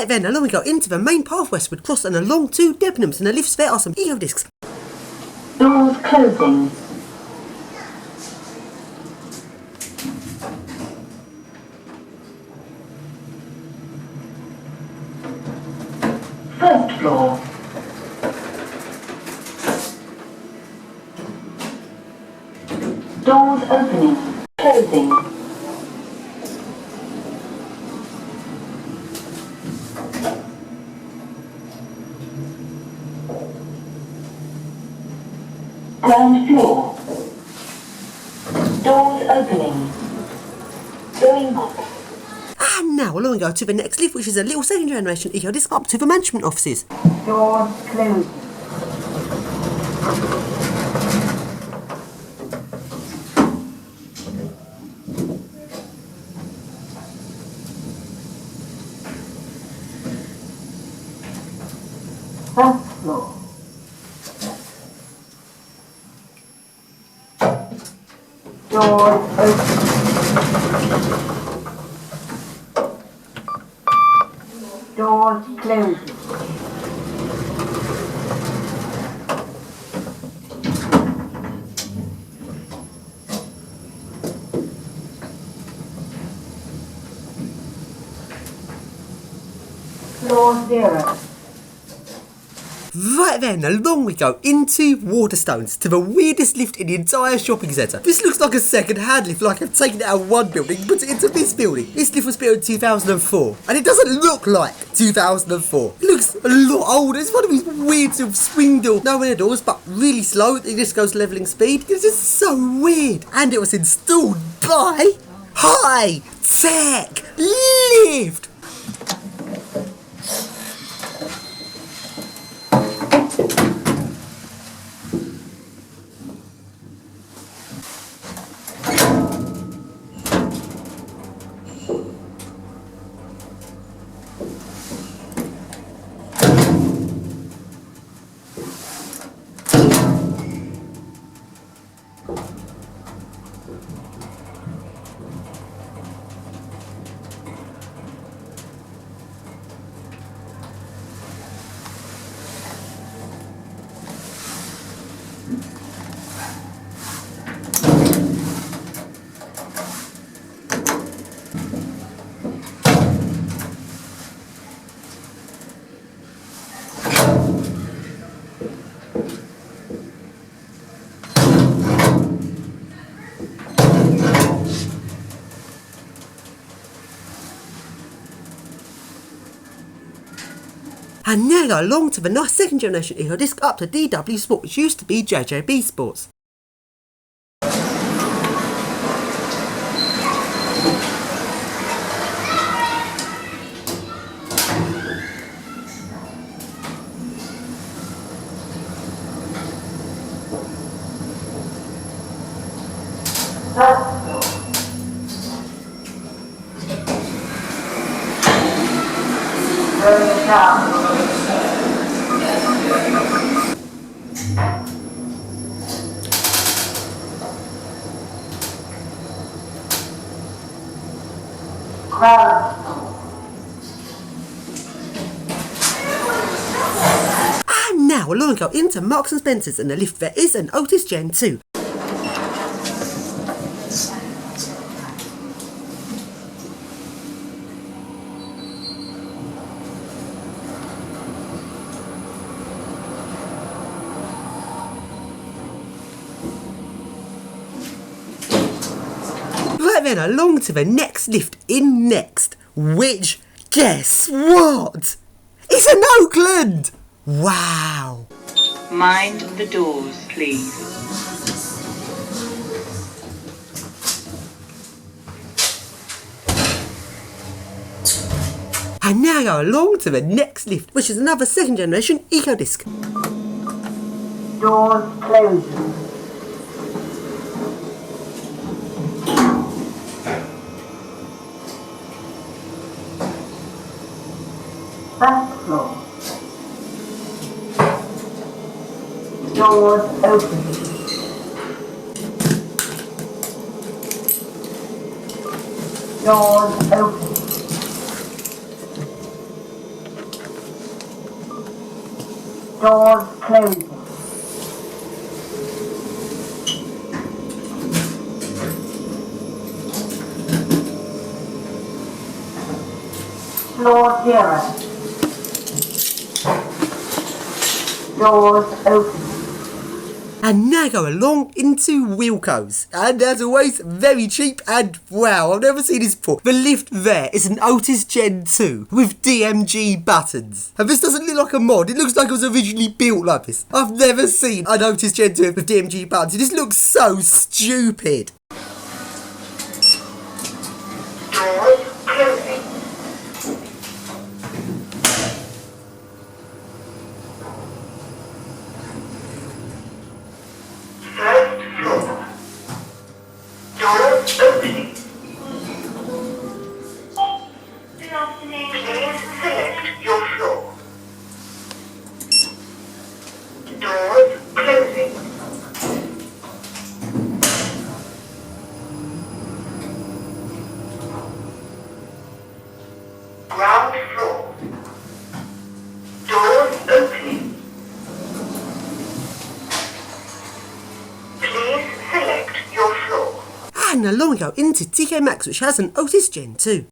Right then, along we go into the main path westward, cross and along to Debenhams, and the lifts there are some eco discs. Doors closing. First floor. Doors opening. Closing. Ground floor. Doors opening. Going up. And now along we go to the next lift, which is a little second generation eco disc up to the management offices. Doors closing. First floor. Doors open. Doors closing. Floor 0. Right then, along we go into Waterstones, to the weirdest lift in the entire shopping centre. This looks like a second-hand lift, like I've taken it out of one building and put it into this building. This lift was built in 2004, and it doesn't look like 2004. It looks a lot older. It's one of these weird sort of swing door, no window doors, but really slow. It just goes levelling speed. It's just so weird. And it was installed by High Tech Lift. And now go along to the nice second generation eco disc up to DW Sport, which used to be JJB Sports. And now along we go into Marks and Spencer's, and the lift there is an Otis Gen 2. Right then, along to the next lift in Next, which, guess what? It's in Oakland! Wow! Mind the doors, please. And now go along to the next lift, which is another second generation eco disc. Doors closing. First floor. Doors open. Doors open. Doors closing. Floor 0. Doors open. And now go along into Wilco's. And as always, very cheap and wow, I've never seen this before. The lift there is an Otis Gen 2 with DMG buttons. And this doesn't look like a mod, it looks like it was originally built like this. I've never seen an Otis Gen 2 with DMG buttons. It just looks so stupid. Doors closing. First floor. Doors opening. Good afternoon. Please select your floor. Doors closing. Ground floor. Doors opening. Please select your floor. And along we go into TK Maxx, which has an Otis Gen 2.